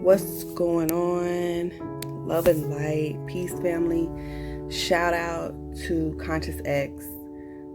What's going on? Love and light, peace, family. Shout out to Conscious X,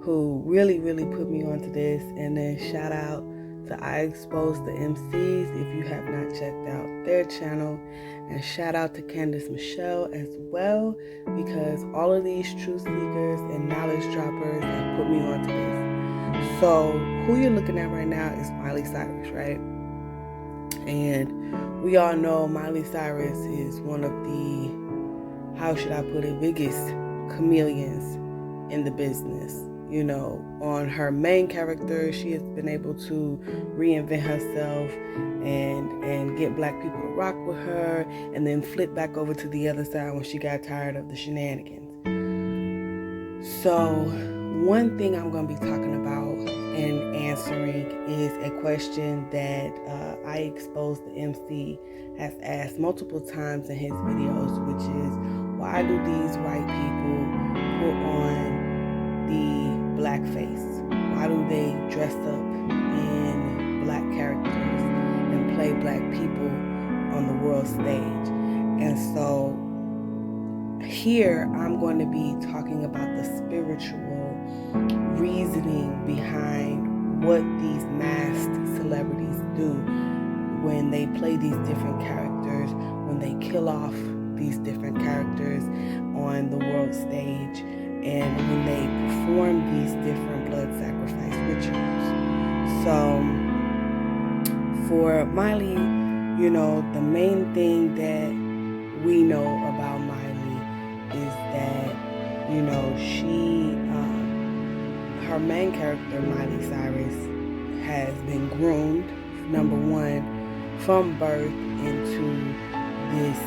who really put me onto this, and then shout out to I Expose the MCs if you have not checked out their channel, and shout out to Candace Michelle as well, because all of these truth seekers and knowledge droppers have put me onto this. So who you're looking at right now is Miley Cyrus, right? And we all know Miley Cyrus is one of the, how should I put it, biggest chameleons in the business. You know, on her main character, she has been able to reinvent herself and get black people to rock with her, and then flip back over to the other side when she got tired of the shenanigans. So one thing I'm going to be talking about and answering is a question that I Exposed the MC has asked multiple times in his videos, which is, why do these white people put on the blackface? Why do they dress up in black characters and play black people on the world stage? And so here I'm going to be talking about the spiritual reasoning behind what these masked celebrities do when they play these different characters, when they kill off these different characters on the world stage, and when they perform these different blood sacrifice rituals. So for Miley, you know, the main thing that we know about Miley is that, you know, her main character, Miley Cyrus, has been groomed, number one, from birth into this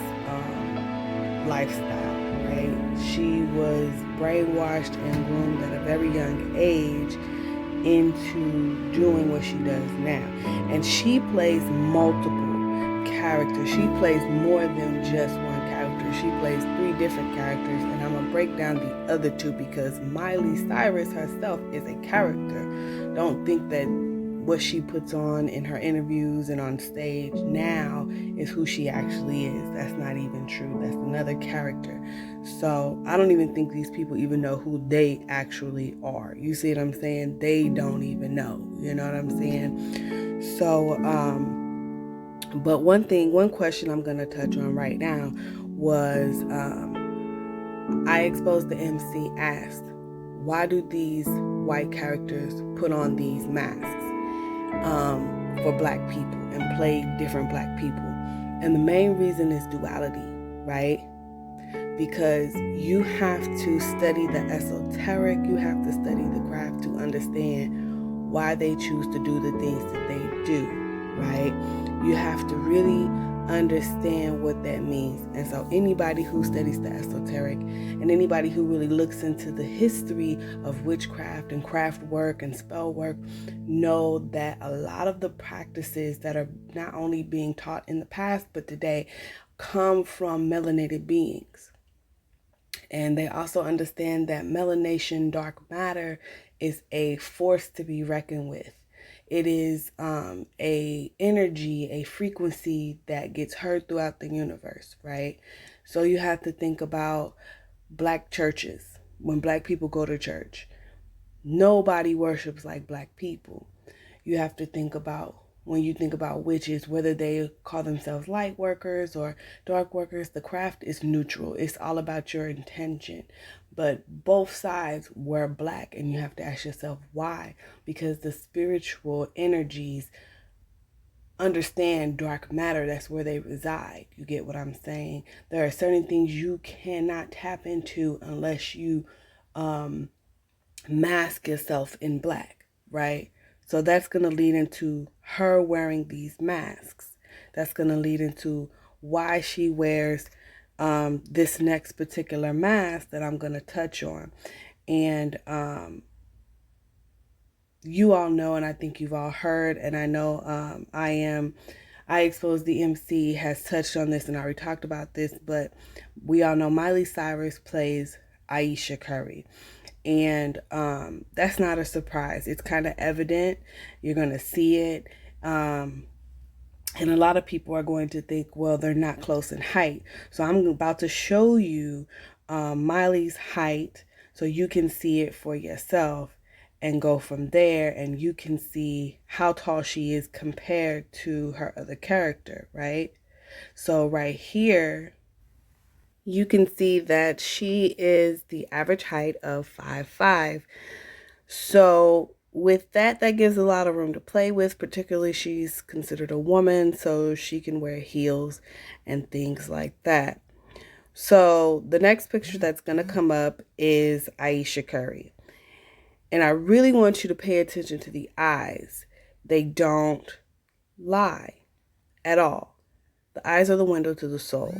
lifestyle, right? She was brainwashed and groomed at a very young age into doing what she does now. And she plays multiple characters. She plays more than just one character. She plays 3 different characters, and I'm going to break down the other 2 because Miley Cyrus herself is a character. Don't think that what she puts on in her interviews and on stage now is who she actually is. That's not even true. That's another character. So I don't even think these people even know who they actually are. You see what I'm saying? They don't even know. You know what I'm saying? So, but one question I'm going to touch on right now was, I Exposed the MC asked, why do these white characters put on these masks for black people and play different black people? And the main reason is duality, right? Because you have to study the esoteric, you have to study the craft to understand why they choose to do the things that they do, right? You have to really understand what that means. And so anybody who studies the esoteric and anybody who really looks into the history of witchcraft and craft work and spell work know that a lot of the practices that are not only being taught in the past but today come from melanated beings. And they also understand that melanation, dark matter, is a force to be reckoned with. It is a energy, a frequency that gets heard throughout the universe, right? So you have to think about black churches. When black people go to church, nobody worships like black people. You have to think about, when you think about witches, whether they call themselves light workers or dark workers, the craft is neutral. It's all about your intention. But both sides were black, and you have to ask yourself why. Because the spiritual energies understand dark matter. That's where they reside. You get what I'm saying? There are certain things you cannot tap into unless you mask yourself in black, right? So that's going to lead into her wearing these masks. That's going to lead into why she wears this next particular mask that I'm going to touch on. And you all know, and I think you've all heard, and I know I Exposed the MC has touched on this and already talked about this, but we all know Miley Cyrus plays Ayesha Curry. And that's not a surprise. It's kind of evident. You're going to see it. And a lot of people are going to think, well, they're not close in height. So I'm about to show you Miley's height so you can see it for yourself and go from there, and you can see how tall she is compared to her other character, right? So right here, you can see that she is the average height of 5'5". So with that, that gives a lot of room to play with, particularly she's considered a woman, so she can wear heels and things like that. So the next picture that's going to come up is Ayesha Curry. And I really want you to pay attention to the eyes. They don't lie at all. The eyes are the window to the soul.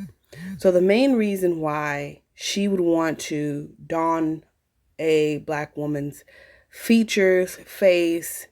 So the main reason why she would want to don a black woman's features, face,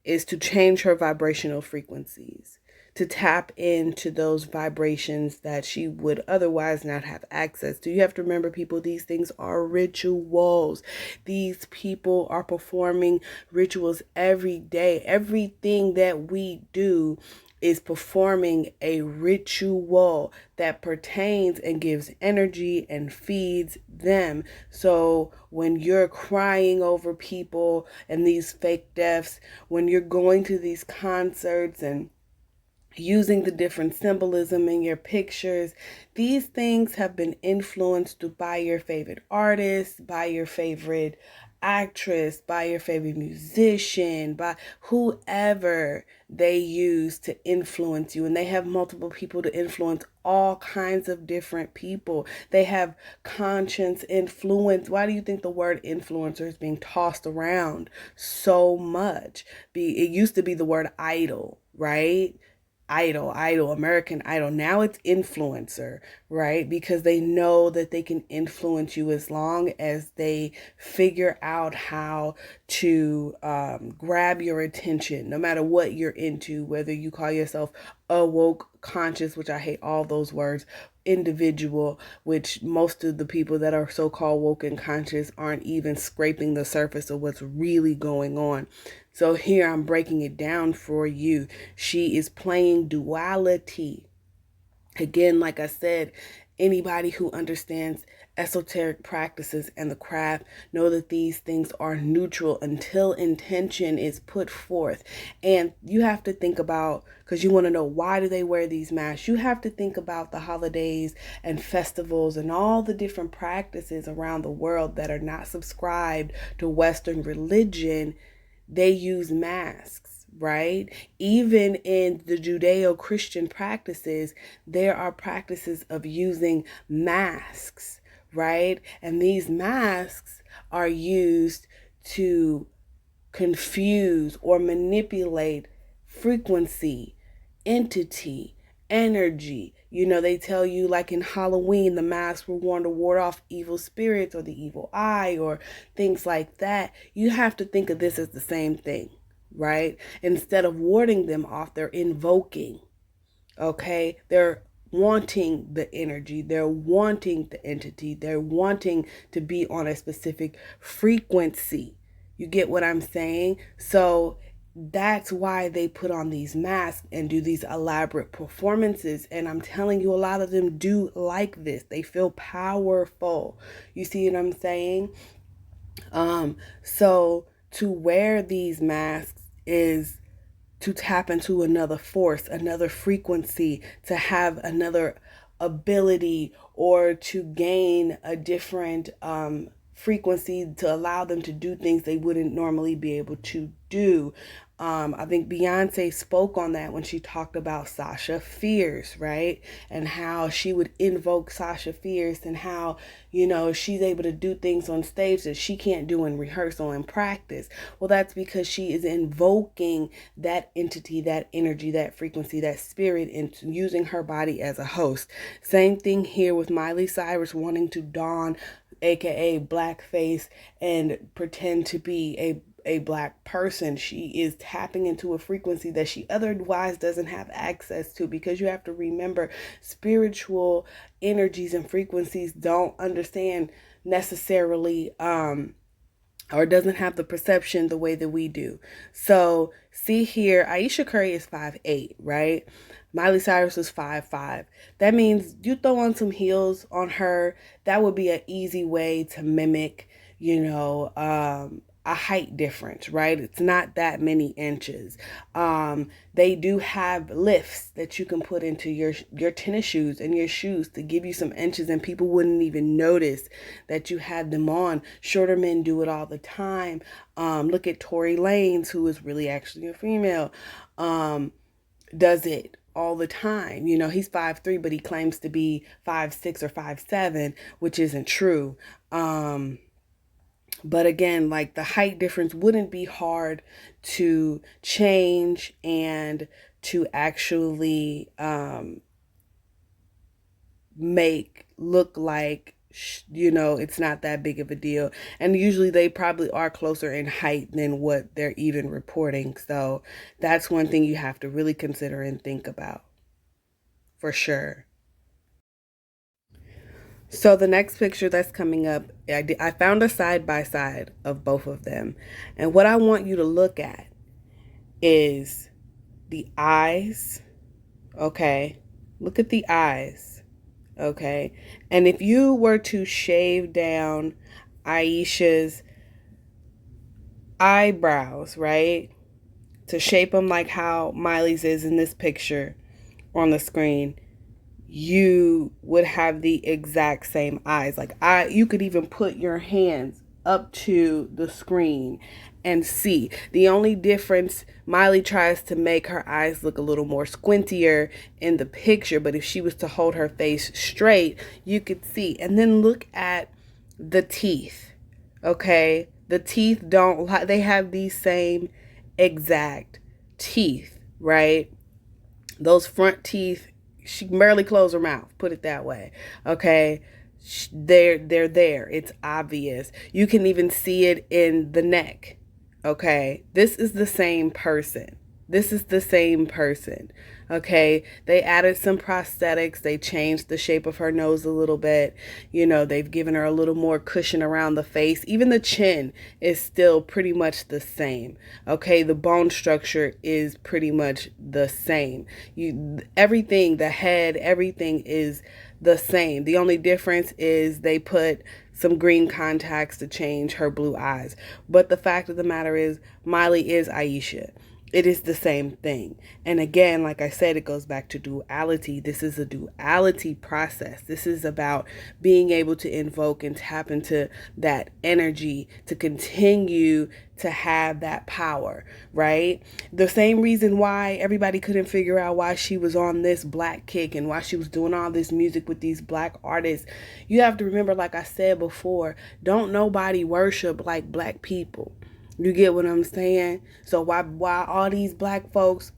is to change her vibrational frequencies, to tap into those vibrations that she would otherwise not have access to. You have to remember, people, these things are rituals. These people are performing rituals every day. Everything that we do is performing a ritual that pertains and gives energy and feeds them. So when you're crying over people and these fake deaths, when you're going to these concerts and using the different symbolism in your pictures, these things have been influenced by your favorite artist, by your favorite actress, by your favorite musician, by whoever they use to influence you. And they have multiple people to influence all kinds of different people. They have conscience influence. Why do you think the word influencer is being tossed around so much? It used to be the word idol, right? Idol, American Idol. Now it's influencer, right? Because they know that they can influence you as long as they figure out how to grab your attention, no matter what you're into, whether you call yourself a woke, conscious, which I hate all those words, individual, which most of the people that are so-called woke and conscious aren't even scraping the surface of what's really going on. So here I'm breaking it down for you. She is playing duality. Again, like I said, anybody who understands esoteric practices and the craft know that these things are neutral until intention is put forth. And you have to think about, because you want to know, why do they wear these masks? You have to think about the holidays and festivals and all the different practices around the world that are not subscribed to Western religion. They use masks, right? Even in the Judeo-Christian practices, there are practices of using masks, right? And these masks are used to confuse or manipulate frequency, entity, energy. You know, they tell you, like in Halloween, the masks were worn to ward off evil spirits or the evil eye or things like that. You have to think of this as the same thing, right? Instead of warding them off, they're invoking, okay? They're wanting the energy, they're wanting the entity, they're wanting to be on a specific frequency. You get what I'm saying? So that's why they put on these masks and do these elaborate performances. And I'm telling you, a lot of them do like this. They feel powerful. You see what I'm saying? So to wear these masks is to tap into another force, another frequency, to have another ability, or to gain a different frequency to allow them to do things they wouldn't normally be able to do. I think Beyonce spoke on that when she talked about Sasha Fierce, right? And how she would invoke Sasha Fierce, and how, you know, she's able to do things on stage that she can't do in rehearsal and practice. Well, that's because she is invoking that entity, that energy, that frequency, that spirit, and using her body as a host. Same thing here with Miley Cyrus wanting to don, aka blackface, and pretend to be a black person. She is tapping into a frequency that she otherwise doesn't have access to, because you have to remember, spiritual energies and frequencies don't understand necessarily or doesn't have the perception the way that we do. So see here, Ayesha Curry is 5'8", right? Miley Cyrus is 5'5". That means you throw on some heels on her, that would be an easy way to mimic, a height difference, right? It's not that many inches. They do have lifts that you can put into your tennis shoes and your shoes to give you some inches, and people wouldn't even notice that you had them on. Shorter men do it all the time. Look at Tory Lanez, who is really actually a female, does it all the time. He's 5'3", but he claims to be 5'6" or 5'7", which isn't true. But again, like, the height difference wouldn't be hard to change and to actually make look like, it's not that big of a deal. And usually they probably are closer in height than what they're even reporting. So that's one thing you have to really consider and think about, for sure. So the next picture that's coming up, I found a side by side of both of them. And what I want you to look at is the eyes. Okay. Look at the eyes. Okay. And if you were to shave down Ayesha's eyebrows, right, to shape them like how Miley's is in this picture on the screen, you would have the exact same eyes. Like, you could even put your hands up to the screen and see. The only difference, Miley tries to make her eyes look a little more squintier in the picture, but if she was to hold her face straight, you could see. And then look at the teeth. Okay? The teeth they have these same exact teeth, right? Those front teeth, she barely closed her mouth, put it that way. Okay? They're there. It's obvious. You can even see it in the neck. Okay? This is the same person. This is the same person. Okay? They added some prosthetics. They changed the shape of her nose a little bit. They've given her a little more cushion around the face. Even the chin is still pretty much the same. Okay? The bone structure is pretty much the same. Everything, the head, everything is the same. The only difference is they put some green contacts to change her blue eyes. But the fact of the matter is, Miley is Ayesha. It is the same thing. And again, like I said, it goes back to duality. This is a duality process. This is about being able to invoke and tap into that energy to continue to have that power, right? The same reason why everybody couldn't figure out why she was on this black kick and why she was doing all this music with these black artists. You have to remember, like I said before, don't nobody worship like black people. You get what I'm saying? So why all these black folks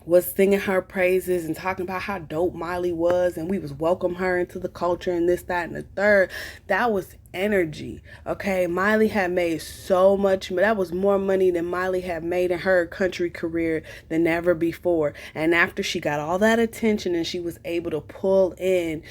was singing her praises and talking about how dope Miley was, and we was welcome her into the culture and this, that, and the third. That was energy. Okay, Miley had made so much. That was more money than Miley had made in her country career than ever before. And after she got all that attention and she was able to pull in,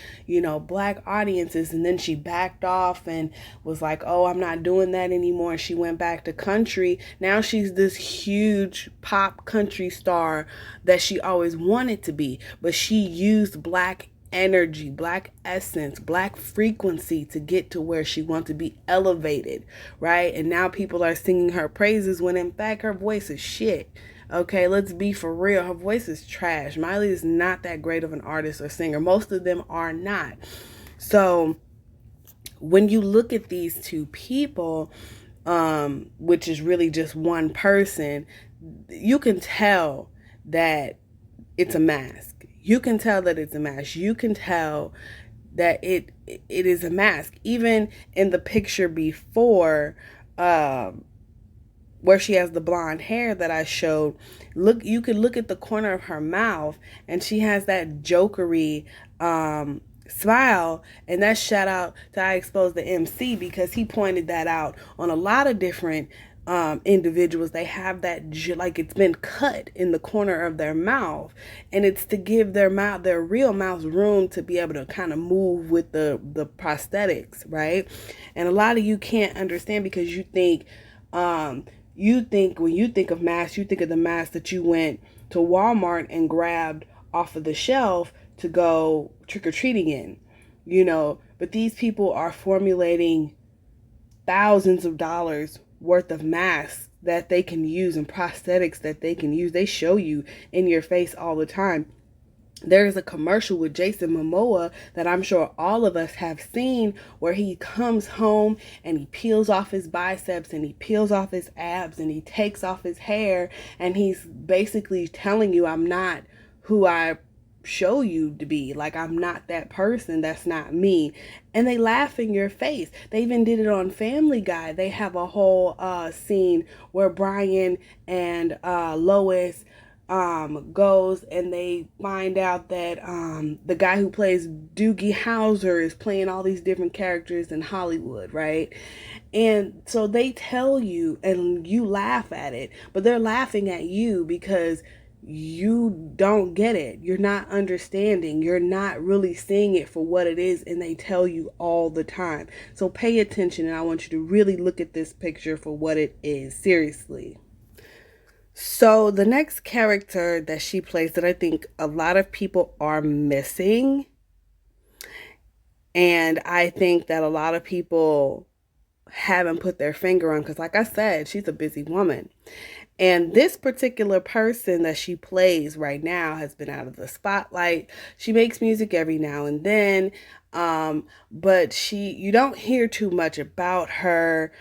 black audiences, and then she backed off and was like, oh, I'm not doing that anymore. And she went back to country. Now she's this huge pop country star that she always wanted to be, but she used black energy, black essence, black frequency to get to where she wants to be elevated, right? And now people are singing her praises when in fact her voice is shit. Okay, let's be for real. Her voice is trash. Miley is not that great of an artist or singer. Most of them are not. So when you look at these two people, which is really just one person, you can tell that it's a mask. You can tell that it's a mask. You can tell that it is a mask. Even in the picture before, where she has the blonde hair that I showed, you could look at the corner of her mouth and she has that jokery smile. And that's shout out to I Exposed the MC, because he pointed that out on a lot of different individuals, they have that like it's been cut in the corner of their mouth, and it's to give their mouth, their real mouth, room to be able to kind of move with the prosthetics, right? And a lot of you can't understand because you think when you think of masks, you think of the mask that you went to Walmart and grabbed off of the shelf to go trick-or-treating in, but these people are formulating thousands of dollars worth of masks that they can use and prosthetics that they can use. They show you in your face all the time. There's a commercial with Jason Momoa that I'm sure all of us have seen where he comes home and he peels off his biceps and he peels off his abs and he takes off his hair, and he's basically telling you, I'm not who I show you to be. Like, I'm not that person. That's not me. And they laugh in your face. They even did it on Family Guy. They have a whole scene where Brian and Lois goes and they find out that the guy who plays Doogie Howser is playing all these different characters in Hollywood, right? And so they tell you and you laugh at it, but they're laughing at you because you don't get it. You're not understanding. You're not really seeing it for what it is, and they tell you all the time. So pay attention, and I want you to really look at this picture for what it is. Seriously. So the next character that she plays that I think a lot of people are missing, and I think that a lot of people haven't put their finger on, because like I said, she's a busy woman. And this particular person that she plays right now has been out of the spotlight. She makes music every now and then, but you don't hear too much about her.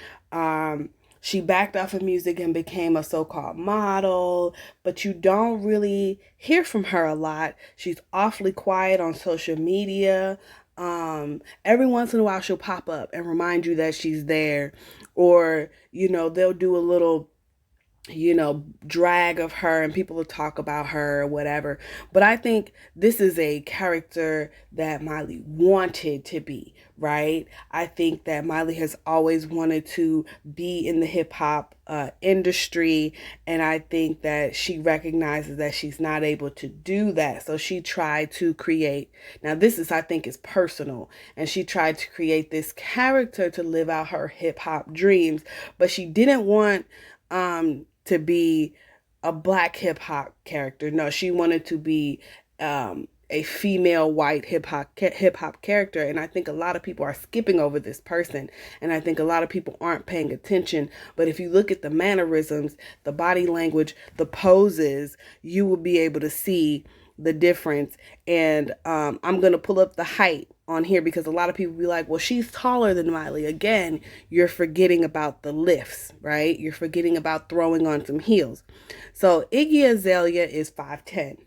She backed off of music and became a so-called model, but you don't really hear from her a lot. She's awfully quiet on social media. Every once in a while she'll pop up and remind you that she's there, or, they'll do a little drag of her and people will talk about her or whatever. But I think this is a character that Miley wanted to be, right? I think that Miley has always wanted to be in the hip hop industry, and I think that she recognizes that she's not able to do that. So she tried to create, now this is, I think, is personal, and she tried to create this character to live out her hip hop dreams, but she didn't want to be a black hip hop character. No, she wanted to be a female white hip hop character, and I think a lot of people are skipping over this person, and I think a lot of people aren't paying attention. But if you look at the mannerisms, the body language, the poses, you will be able to see the difference. And I'm gonna pull up the height on here because a lot of people be like, well, she's taller than Miley. Again, you're forgetting about the lifts, right? You're forgetting about throwing on some heels. So Iggy Azalea is 5'10".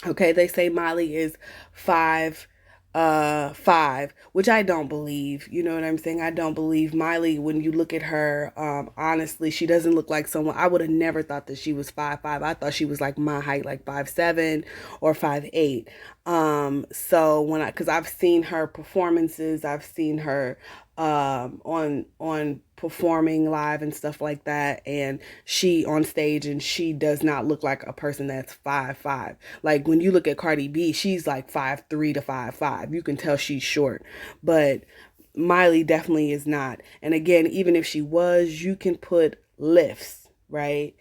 Okay, they say Miley is 5'5", which I don't believe. You know what I'm saying? I don't believe Miley. When you look at her, honestly, she doesn't look like someone. I would have never thought that she was 5'5". I thought she was like my height, like 5'7" or 5'8". So because I've seen her performances, I've seen her on performing live and stuff like that, and she on stage, and she does not look like a person that's 5'5". Like when you look at Cardi B, she's like 5'3" to 5'5". You can tell she's short, but Miley definitely is not. And again, even if she was, you can put lifts, right,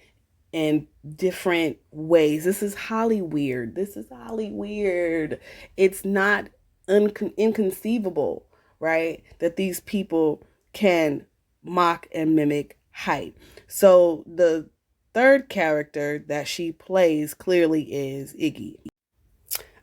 in different ways. This is Holly weird. This is Holly weird. It's not inconceivable, right, that these people can mock and mimic height. So the third character that she plays clearly is Iggy.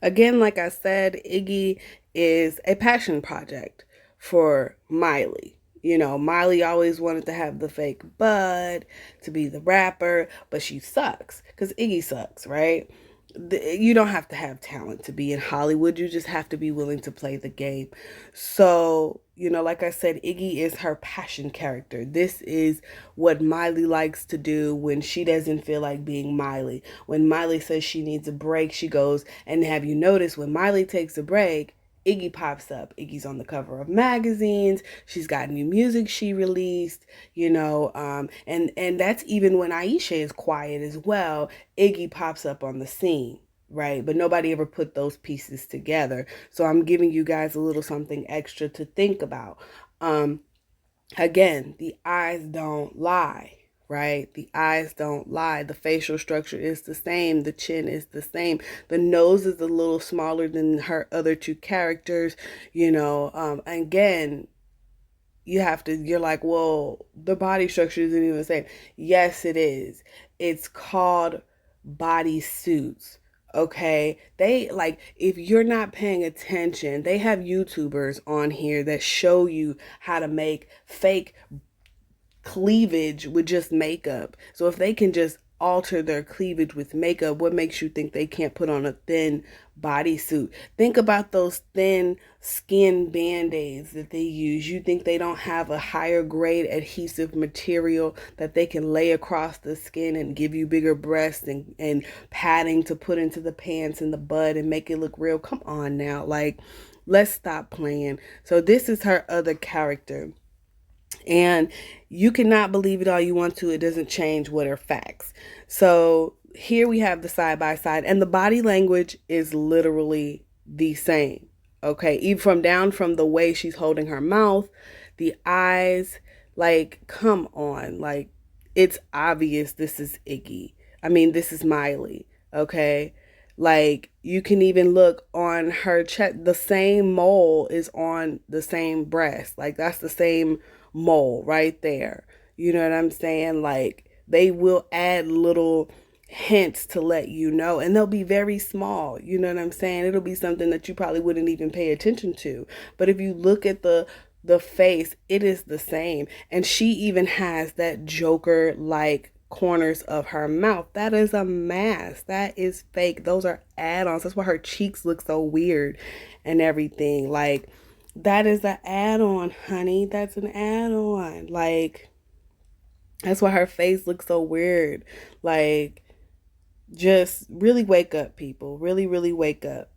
Again, like I said, Iggy is a passion project for Miley. Miley always wanted to have the fake bud, to be the rapper, but she sucks because Iggy sucks, right? You don't have to have talent to be in Hollywood. You just have to be willing to play the game. So, like I said, Iggy is her passion character. This is what Miley likes to do when she doesn't feel like being Miley. When Miley says she needs a break, she goes, and have you noticed when Miley takes a break, Iggy pops up. Iggy's on the cover of magazines. She's got new music she released, and that's even when Ayesha is quiet as well. Iggy pops up on the scene, right? But nobody ever put those pieces together. So I'm giving you guys a little something extra to think about. Again, the eyes don't lie, right? The eyes don't lie. The facial structure is the same. The chin is the same. The nose is a little smaller than her other two characters, Again, you're like, well, the body structure isn't even the same. Yes, it is. It's called body suits. Okay, they like, if you're not paying attention, they have YouTubers on here that show you how to make fake cleavage with just makeup. So if they can just alter their cleavage with makeup, what makes you think they can't put on a thin bodysuit? Think about those thin skin band-aids that they use. You think they don't have a higher grade adhesive material that they can lay across the skin and give you bigger breasts and padding to put into the pants and the butt and make it look real? Come on now, like, let's stop playing. So this is her other character. And you cannot believe it all you want to. It doesn't change what are facts. So here we have the side by side, and the body language is literally the same. Okay, even from the way she's holding her mouth, the eyes, like, come on, like, it's obvious this is Iggy. I mean, this is Miley. Okay, like, you can even look on her chest. The same mole is on the same breast. Like, that's the same mole right there. You know what I'm saying? Like, they will add little hints to let you know, and they'll be very small. You know what I'm saying? It'll be something that you probably wouldn't even pay attention to. But if you look at the face, it is the same. And she even has that Joker like corners of her mouth. That is a mask. That is fake. Those are add-ons. That's why her cheeks look so weird and everything. Like, that is an add-on, honey. That's an add-on. Like, that's why her face looks so weird. Like, just really wake up, people. Really, really wake up.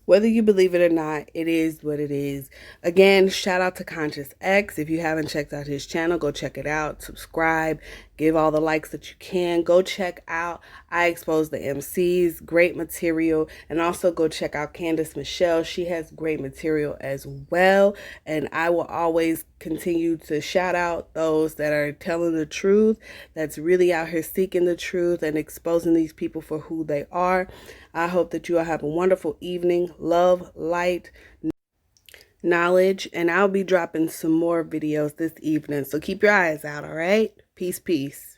Whether you believe it or not, it is what it is. Again, shout out to Conscious X. If you haven't checked out his channel, go check it out. Subscribe. Give all the likes that you can. Go check out I Expose the MCs. Great material. And also go check out Candace Michelle. She has great material as well. And I will always continue to shout out those that are telling the truth, that's really out here seeking the truth and exposing these people for who they are. I hope that you all have a wonderful evening. Love, light, knowledge, and I'll be dropping some more videos this evening. So keep your eyes out, all right? Peace, peace.